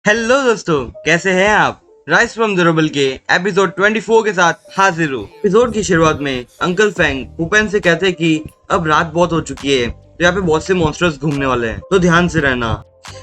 Hello दोस्तों, कैसे हैं आप। राइस फ्रॉम दुरबल के एपिसोड 24 के साथ हाजिर हूँ। एपिसोड की शुरुआत में अंकल फैंग पुपेन से कहते हैं कि अब रात बहुत हो चुकी है, तो यहाँ पे बहुत से मॉन्स्टर्स घूमने वाले हैं, तो ध्यान से रहना।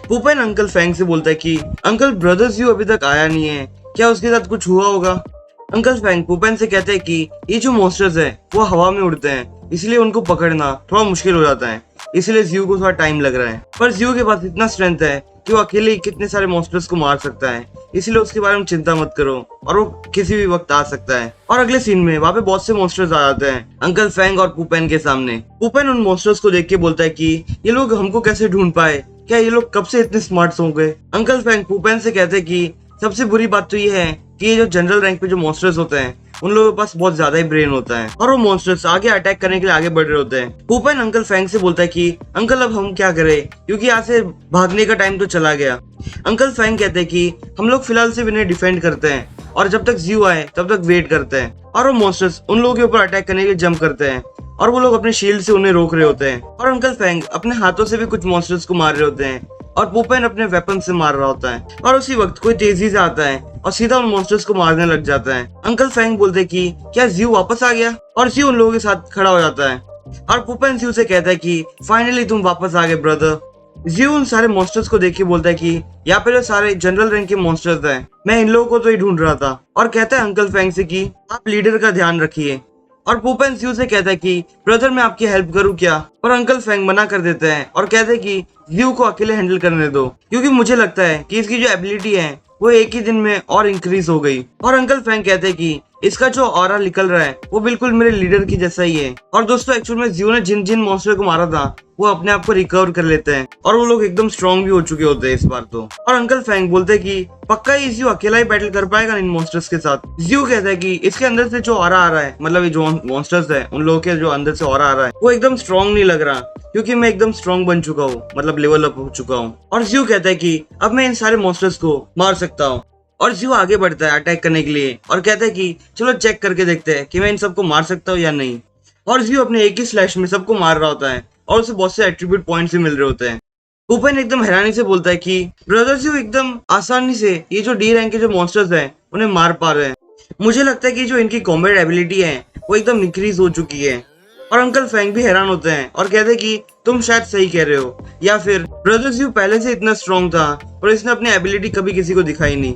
पुपेन अंकल फैंग से बोलता है कि अंकल ब्रदर्स यू अभी तक आया नहीं है, क्या उसके साथ कुछ हुआ होगा। अंकल फैंग पुपेन से कहते हैं कि ये जो मॉन्स्टर्स हैं वो हवा में उड़ते हैं, इसलिए उनको पकड़ना थोड़ा मुश्किल हो जाता है, इसलिए जियो को थोड़ा टाइम लग रहा है। पर जियो के पास इतना स्ट्रेंथ है कि वो अकेले ही कितने सारे मॉन्स्टर्स को मार सकता है, इसलिए उसके बारे में चिंता मत करो और वो किसी भी वक्त आ सकता है। और अगले सीन में वहाँ पे बहुत से मॉन्स्टर्स आ जाते हैं अंकल फैंग और पुपेन के सामने। पुपेन उन मॉन्स्टर्स को देख के बोलता है कि ये लोग हमको कैसे ढूंढ पाए, क्या ये लोग कब से इतने स्मार्ट हो गए। अंकल फैंग पुपेन से कहते हैं कि सबसे बुरी बात तो ये है कि ये जो जनरल रैंक पे जो मॉन्स्टर्स होते हैं उन लोगों के पास बहुत ज्यादा ही ब्रेन होता है और वो मॉन्स्टर्स आगे अटैक करने के लिए आगे बढ़ रहे होते हैं। पुपेन अंकल फैंग से बोलता है कि अंकल अब हम क्या करें, क्योंकि यहाँ से भागने का टाइम तो चला गया। अंकल फैंग कहते हैं कि हम लोग फिलहाल सिर्फ इन्हें डिफेंड करते हैं और जब तक जियो आए तब तक वेट करते हैं। और वो मॉन्स्टर्स उन लोगों के ऊपर अटैक करने के लिए जंप करते हैं और वो लोग अपने शील्ड से उन्हें रोक रहे होते हैं। और अंकल फैंग अपने हाथों से भी कुछ मॉन्स्टर्स को मार रहे होते हैं और पुपेन अपने वेपन से मार रहा होता है। और उसी वक्त कोई तेजी से आता है और सीधा उन मॉन्स्टर्स को मारने लग जाता है। अंकल फैंग बोलते हैं कि क्या जियो वापस आ गया, और जियो उन लोगों के साथ खड़ा हो जाता है और पुपेन जियो से कहता है कि फाइनली तुम वापस आ गए ब्रदर। जियो उन सारे मॉन्स्टर्स को देख के बोलता है कि यहाँ पे जो सारे जनरल रैंक के मॉन्स्टर्स हैं, मैं इन लोगों को तो ही ढूंढ रहा था। और कहता है अंकल फैंग से कि आप लीडर का ध्यान रखिए। और पुपेन जियो से कहता है कि ब्रदर मैं आपकी हेल्प करूं क्या, और अंकल फैंग मना कर देते हैं और कहते हैं कि जियो को अकेले हैंडल करने दो, क्योंकि मुझे लगता है कि इसकी जो एबिलिटी है वो एक ही दिन में और इंक्रीज हो गई। और अंकल फैंग कहते हैं कि इसका जो ऑरा निकल रहा है वो बिल्कुल मेरे लीडर की जैसा ही है। और दोस्तों एक्चुअल में जियो ने जिन जिन मॉन्स्टर को मारा था वो अपने आप को रिकवर कर लेते हैं और वो लोग एकदम स्ट्रॉन्ग भी हो चुके होते हैं इस बार तो। और अंकल फैंग बोलते हैं कि पक्का ही जियो अकेला ही बैटल कर पाएगा इन मॉन्स्टर्स के साथ। जियो कहता है कि इसके अंदर से जो ऑरा आ रहा है, मतलब ये जो मॉन्स्टर्स है उन लोगों के जो अंदर से ऑरा आ रहा है वो एकदम स्ट्रॉन्ग नहीं लग रहा, क्योंकि मैं एकदम स्ट्रॉन्ग बन चुका हूँ, मतलब लेवल अप हो चुका हूँ। और जियो कहता है कि अब मैं इन सारे मॉन्स्टर्स को मार सकता हूँ। और जियो आगे बढ़ता है अटैक करने के लिए और कहता है कि चलो चेक करके देखते हैं कि मैं इन सबको मार सकता हूँ या नहीं। और जियो अपने एक ही स्लैश में सबको मार रहा होता है और उसे बहुत से एट्रीब्यूट पॉइंट्स भी मिल रहे होते हैं। पुपेन एकदम हैरानी से बोलता है कि ब्रदर जियो एकदम आसानी से ये जो डी रैंक के जो मॉन्स्टर्स हैं उन्हें मार पा रहे हैं। मुझे लगता है कि जो इनकी कॉम्बैट एबिलिटी है वो एकदम इंक्रीज हो चुकी है। और अंकल फैंग भी हैरान होते हैं और कहते हैं कि तुम शायद सही कह रहे हो, या फिर ब्रदर जियो पहले से इतना स्ट्रॉन्ग था और इसने अपनी एबिलिटी कभी किसी को दिखाई नहीं।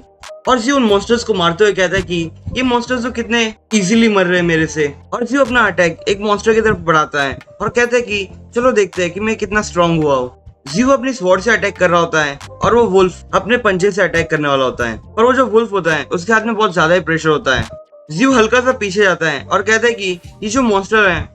और जियो उन मॉन्स्टर्स को मारते हुए कहता है कि ये मॉन्स्टर्स तो कितने इजीली मर रहे हैं मेरे से। और जियो अपना अटैक एक मॉन्स्टर की तरफ बढ़ाता है और कहता है कि चलो देखते हैं कि मैं कितना स्ट्रॉन्ग हुआ हूँ। जियो अपनी स्वॉर्ड से अटैक कर रहा होता है और वो वुल्फ अपने पंजे से अटैक करने वाला होता है, और वो जो वुल्फ होता है उसके हाथ में बहुत ज्यादा ही प्रेशर होता है। जियो हल्का सा पीछे जाता है और कहता है कि ये जो मॉन्स्टर है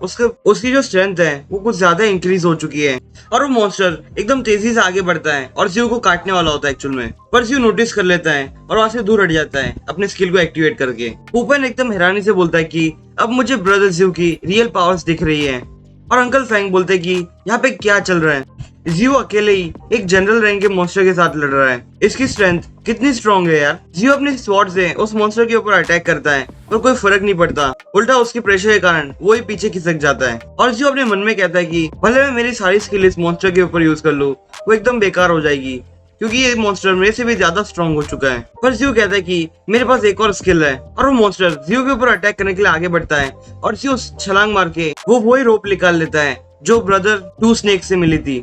उसकी जो स्ट्रेंथ है वो कुछ ज्यादा इंक्रीज हो चुकी है। और वो मॉन्स्टर एकदम तेजी से आगे बढ़ता है और जियो को काटने वाला होता है एक्चुअल में, पर जियो नोटिस कर लेता है और वहां से दूर हट जाता है अपने स्किल को एक्टिवेट करके। पुपेन एकदम हैरानी से बोलता है कि अब मुझे ब्रदर जियो की रियल पावर्स दिख रही है। और अंकल फैंग बोलते हैं कि यहाँ पे क्या चल रहा है, जियो अकेले ही एक जनरल रैंक के मॉन्स्टर के साथ लड़ रहा है, इसकी स्ट्रेंथ कितनी स्ट्रॉन्ग है यार। जियो अपने स्वॉर्ड से उस मॉन्स्टर के ऊपर अटैक करता है पर कोई फर्क नहीं पड़ता, उल्टा उसके प्रेशर के कारण वो ही पीछे खिसक जाता है। और जियो अपने मन में कहता है कि भले मैं मेरी सारी स्किल इस मॉन्स्टर के ऊपर यूज कर लूं, वो एकदम बेकार हो जाएगी, क्योंकि ये मॉन्स्टर मेरे से भी ज्यादा स्ट्रॉन्ग हो चुका है। पर जियो कहता है कि मेरे पास एक और स्किल है, और वो मॉन्स्टर जियो के ऊपर अटैक करने के लिए आगे बढ़ता है और जियो छलांग मार के वो वही रोप निकाल लेता है जो ब्रदर टू स्नेक से मिली थी।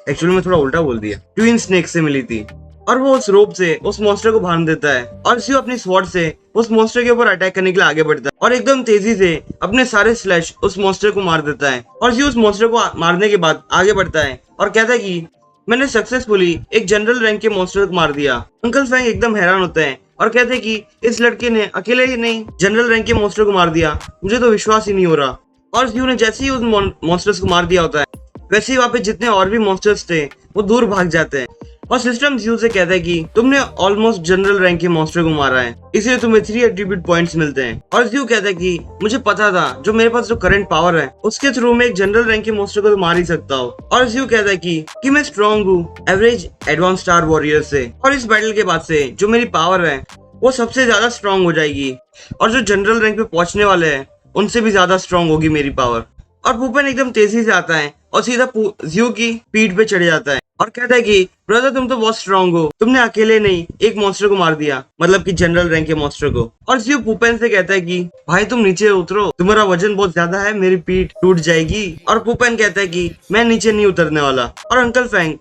एक्चुअली मैं थोड़ा उल्टा बोल दिया, ट्विन स्नेक से मिली थी। और वो उस रोप से उस मॉन्स्टर को बांध देता है और जियो अपनी स्वॉर्ड से उस मॉन्स्टर के ऊपर अटैक करने के लिए आगे बढ़ता है और एकदम तेजी से अपने सारे स्लैश उस मॉन्स्टर को मार देता है। और जियो उस मॉन्स्टर को मारने के बाद आगे बढ़ता है और कहता है कि मैंने सक्सेसफुली एक जनरल रैंक के मॉन्स्टर को मार दिया। अंकल फैंग एकदम हैरान होते हैं और कहते हैं कि इस लड़के ने अकेले ही नहीं जनरल रैंक के मॉन्स्टर को मार दिया, मुझे तो विश्वास ही नहीं हो रहा। और जियो ने जैसे ही उस मॉन्स्टर्स को मार दिया होता है वैसे ही वहाँ पे जितने और भी मॉन्स्टर्स थे वो दूर भाग जाते हैं। और सिस्टम जियो से कहता है कि तुमने ऑलमोस्ट जनरल रैंक के मॉन्स्टर को मारा है, इसलिए तुम्हें 3 एट्रीब्यूट पॉइंट्स मिलते हैं। और जियो कहता है कि मुझे पता था जो मेरे पास जो करंट पावर है उसके थ्रू मैं एक जनरल रैंक के मॉन्स्टर को तो मार ही सकता हूँ। और जियो कहता है कि मैं स्ट्रॉन्ग हूँ एवरेज एडवांस स्टार वॉरियर से, और इस बैटल के बाद से जो मेरी पावर है वो सबसे ज्यादा स्ट्रॉन्ग हो जाएगी, और जो जनरल रैंक पे पहुंचने वाले हैं उनसे भी ज्यादा स्ट्रॉन्ग होगी मेरी पावर। और पुपेन एकदम तेजी से आता है और सीधा जियो की पीठ पे चढ़ जाता है और कहता है कि ब्रदर तुम तो बहुत स्ट्रांग हो, तुमने अकेले नहीं एक मॉन्स्टर को मार दिया, मतलब कि जनरल रैंक के मॉन्स्टर को। और जियो पुपेन से कहता है कि भाई तुम नीचे उतरो, तुम्हारा वजन बहुत ज्यादा है, मेरी पीठ टूट जाएगी। और पुपेन कहता है कि मैं नीचे नहीं उतरने वाला। और अंकल फैंग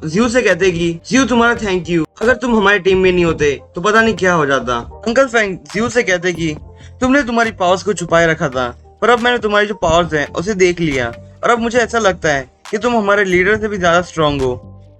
जियो से कहते हैं कि जियो तुम्हारा थैंक यू, अगर तुम हमारी टीम में नहीं होते तो पता नहीं क्या हो जाता। अंकल फैंग जियो से कहते हैं कि तुमने तुम्हारी पावर्स को छुपाए रखा था, पर अब मैंने तुम्हारी जो पावर्स है उसे देख लिया, और अब मुझे ऐसा लगता है कि तुम हमारे लीडर से भी ज्यादा स्ट्रांग हो।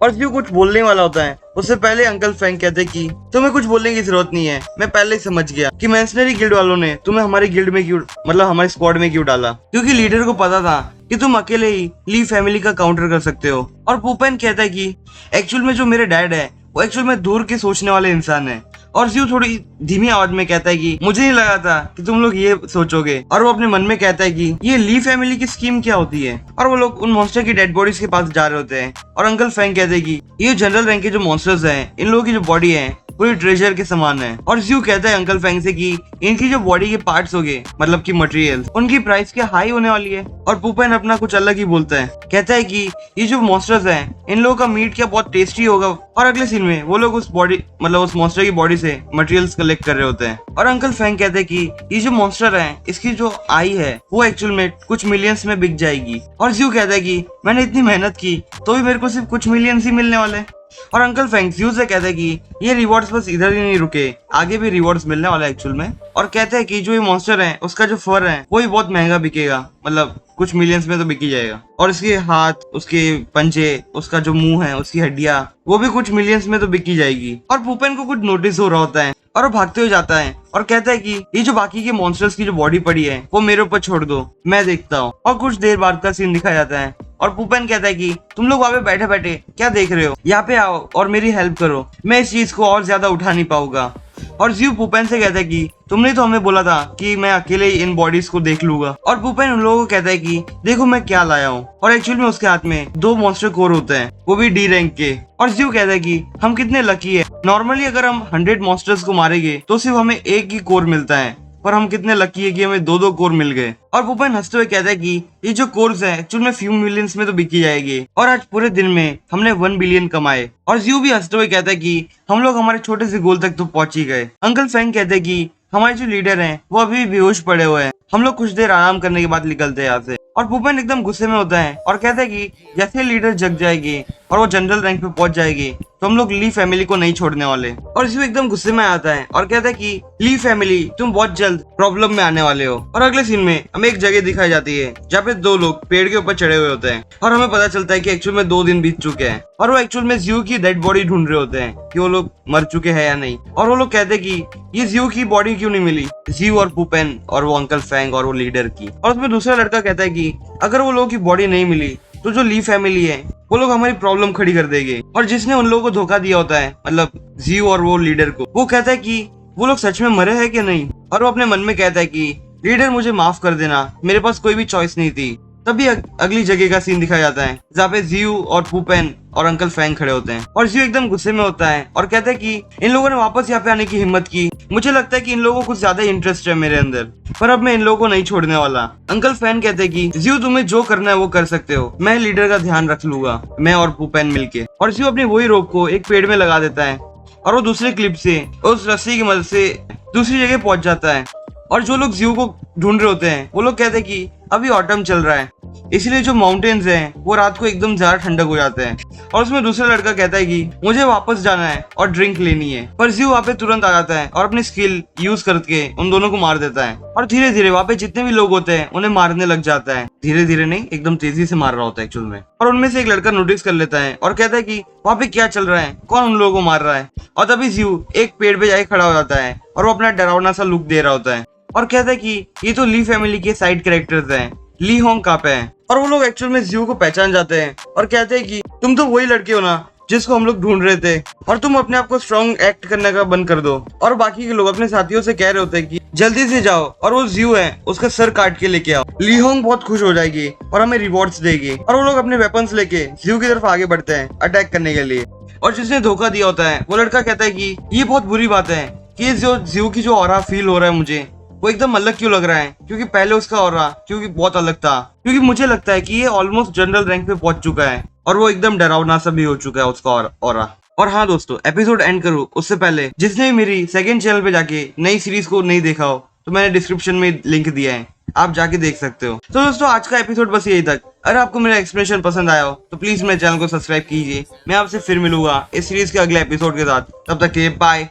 और जियो कुछ बोलने वाला होता है, उससे पहले अंकल फैंग कहते कि तुम्हें कुछ बोलने की जरूरत नहीं है, मैं पहले ही समझ गया कि मैंसनरी गिल्ड वालों ने तुम्हें हमारी गिल्ड में क्यों, मतलब हमारे स्क्वाड में क्यों डाला, क्योंकि लीडर को पता था कि तुम अकेले ही ली फैमिली का काउंटर कर सकते हो। और पुपेन कहता है कि एक्चुअल में जो मेरे डैड है वो एक्चुअल में दूर के सोचने वाले इंसान है। और जियो थोड़ी धीमी आवाज में कहता है कि मुझे नहीं लगा था कि तुम लोग ये सोचोगे। और वो अपने मन में कहता है कि ये ली फैमिली की स्कीम क्या होती है। और वो लोग उन मॉन्स्टर की डेड बॉडीज के पास जा रहे होते हैं। और अंकल फैंग कहते हैं कि ये जनरल रैंक के जो मॉन्स्टर्स हैं, इन लोगों की जो बॉडी है पूरी ट्रेजर के समान है। और जियो कहता है अंकल फैंग से कि इनकी जो बॉडी के पार्ट्स होंगे, मतलब कि मटेरियल, उनकी प्राइस क्या हाई होने वाली है। और पुपेन अपना कुछ अलग ही बोलता है, कहता है कि ये जो मॉन्स्टर्स हैं, इन लोगों का मीट क्या बहुत टेस्टी होगा। और अगले सीन में वो लोग उस बॉडी, मतलब उस मॉन्स्टर की बॉडी से मटेरियल्स कलेक्ट कर रहे होते हैं। और अंकल फैंग कहते हैं कि ये जो मॉन्स्टर है, इसकी जो आई है वो एक्चुअल में कुछ मिलियंस में बिक जाएगी। और जियो कहता है कि मैंने इतनी मेहनत की तो भी मेरे को सिर्फ कुछ मिलियंस ही मिलने वाले। और अंकल फैंग जियो से कहते हैं कि ये रिवॉर्ड्स बस इधर ही नहीं रुके, आगे भी रिवॉर्ड्स मिलने वाला है एक्चुअल में। और कहते हैं कि जो ये मॉन्स्टर है उसका जो फर है वो भी बहुत महंगा बिकेगा, मतलब कुछ मिलियंस में तो बिक ही जाएगा। और इसके हाथ, उसके पंजे, उसका जो मुंह है, उसकी हड्डियां, वो भी कुछ मिलियंस में तो बिक ही जाएगी। और पुपेन को कुछ नोटिस हो रहा होता है और वो भागते हुए जाता है और कहता है कि ये जो बाकी के मॉन्स्टर्स की जो बॉडी पड़ी है वो मेरे ऊपर छोड़ दो, मैं देखता हूँ। और कुछ देर बाद का सीन दिखाया जाता है और पुपेन कहता है कि तुम लोग वहाँ पे बैठे बैठे क्या देख रहे हो, यहाँ पे आओ और मेरी हेल्प करो, मैं इस चीज को और ज्यादा उठा नहीं पाऊंगा। और जियो पुपेन से कहता है कि तुमने तो हमें बोला था कि मैं अकेले ही इन बॉडीज को देख लूंगा। और पुपेन उन लोगों को कहता है कि देखो मैं क्या लाया हूँ। और एक्चुअल में उसके हाथ में 2 मॉन्स्टर कोर होते हैं, वो भी डी रैंक के। और जियो कहता है कि हम कितने लकी है, नॉर्मली अगर हम 100 मॉन्स्टर्स को मारेंगे तो सिर्फ हमें एक ही कोर मिलता है, पर हम कितने लकी है कि हमें 2-2 कोर मिल गए। और पुपेन हंसते हुए कहता है कि ये जो कोर्स है एक्चुअल में फ्यू मिलियंस में तो बिकी जाएगी, और आज पूरे दिन में हमने 1 बिलियन कमाए। और जियो भी हंसते हुए कहता है कि हम लोग हमारे छोटे से गोल तक तो पहुंच ही गए। अंकल फैंग कहते हैं कि हमारे जो लीडर हैं वो अभी बेहोश पड़े हुए हैं, हम लोग कुछ देर आराम करने के बाद निकलते हैं यहाँ से। और पुपेन एकदम गुस्से में होता है और कहता है कि जैसे लीडर जग जाएगी और वो जनरल रैंक पे पहुंच जाएगी तो हम लोग ली फैमिली को नहीं छोड़ने वाले। और जियो एकदम गुस्से में आता है और कहता है कि ली फैमिली तुम बहुत जल्द प्रॉब्लम में आने वाले हो। और अगले सीन में हमें एक जगह दिखाई जाती है जहाँ पे 2 लोग पेड़ के ऊपर चढ़े हुए होते हैं और हमें पता चलता है कि एक्चुअल में 2 दिन बीत चुके हैं और वो एक्चुअल में जियो की डेड बॉडी ढूंढ रहे होते हैं कि वो लोग मर चुके हैं या नहीं। और वो लोग कहते हैं कि ये जियो की बॉडी क्यों नहीं मिली, जियो और पुपेन और वो अंकल फैंग और वो लीडर की। और उसमें दूसरा लड़का कहता है कि अगर वो लोगों की बॉडी नहीं मिली तो जो ली फैमिली है वो लोग हमारी प्रॉब्लम खड़ी कर देंगे। और जिसने उन लोगों को धोखा दिया होता है, मतलब जियो और वो लीडर को, वो कहता है कि वो लोग सच में मरे हैं कि नहीं। और वो अपने मन में कहता है कि लीडर मुझे माफ कर देना, मेरे पास कोई भी चॉइस नहीं थी। तभी अगली जगह का सीन दिखाया जाता है जहाँ पे जियो और पुपेन और अंकल फैंग खड़े होते हैं। और जियो एकदम गुस्से में होता है और कहता है कि इन लोगों ने वापस यहाँ पे आने की हिम्मत की, मुझे लगता है कि इन लोगों को कुछ ज्यादा इंटरेस्ट है मेरे अंदर, पर अब मैं इन लोगों को नहीं छोड़ने वाला। अंकल फैंग कहते हैं कि जियो तुम्हें जो करना है वो कर सकते हो, मैं लीडर का ध्यान रख लूंगा, मैं और पुपेन मिलके। और जियो अपनी वही रोप को एक पेड़ में लगा देता है और वो दूसरे क्लिप से उस रस्सी की मदद से दूसरी जगह पहुंच जाता है। और जो लोग जियो को ढूंढ रहे होते हैं वो लोग कहते हैं कि अभी ऑटम चल रहा है, इसलिए जो माउंटेन्स हैं वो रात को एकदम ज्यादा ठंडक हो जाते हैं। और उसमें दूसरा लड़का कहता है कि मुझे वापस जाना है और ड्रिंक लेनी है, पर जियो वहाँ पे तुरंत आ जाता है और अपनी स्किल यूज करके उन दोनों को मार देता है। और धीरे धीरे वहाँ पे जितने भी लोग होते हैं उन्हें मारने लग जाता है, धीरे धीरे नहीं एकदम तेजी से मार रहा होता है एक्चुअल में। और उनमें से एक लड़का नोटिस कर लेता है और कहता है कि वहाँ पे क्या चल रहा है, कौन उन लोगों को मार रहा है। और तभी जियो एक पेड़ पे जाके खड़ा हो जाता है और वो अपना डरावना सा लुक दे रहा होता है और कहता है कि ये तो ली फैमिली के साइड कैरेक्टर्स हैं, ली होंग कहाँ पे हैं। और वो लोग एक्चुअल में जियो को पहचान जाते हैं और कहते हैं कि तुम तो वही लड़के हो ना जिसको हम लोग ढूंढ रहे थे, और तुम अपने आप को स्ट्रॉन्ग एक्ट करने का बंद कर दो। और बाकी के लोग अपने साथियों से कह रहे होते हैं कि जल्दी से जाओ और वो जियो है उसका सर काट के लेके आओ, ली होंग बहुत खुश हो जाएगी और हमें रिवॉर्ड्स देगी। और वो लोग अपने वेपन्स लेके जियो की तरफ आगे बढ़ते हैं अटैक करने के लिए। और जिसने धोखा दिया होता है वो लड़का कहता है कि ये बहुत बुरी बात है कि जो जियो की जो ऑरा फील हो रहा है मुझे वो एकदम अलग क्यों लग रहा है, क्योंकि पहले उसका ऑरा क्योंकि बहुत अलग था, क्योंकि मुझे लगता है कि ये ऑलमोस्ट जनरल रैंक पे पहुंच चुका है और वो एकदम डरावना सा भी हो चुका है उसका और हाँ दोस्तों, एपिसोड एंड करूँ उससे पहले जिसने भी मेरी सेकंड चैनल पे जाके नई सीरीज को नहीं देखा हो तो मैंने डिस्क्रिप्शन में लिंक दिया है, आप जाके देख सकते हो। तो दोस्तों आज का एपिसोड बस यही तक। अगर आपको मेरा एक्सप्लेनेशन पसंद आया हो तो प्लीज मेरे चैनल को सब्सक्राइब कीजिए। मैं आपसे फिर मिलूंगा इस सीरीज के अगले एपिसोड के साथ, तब तक के बाय।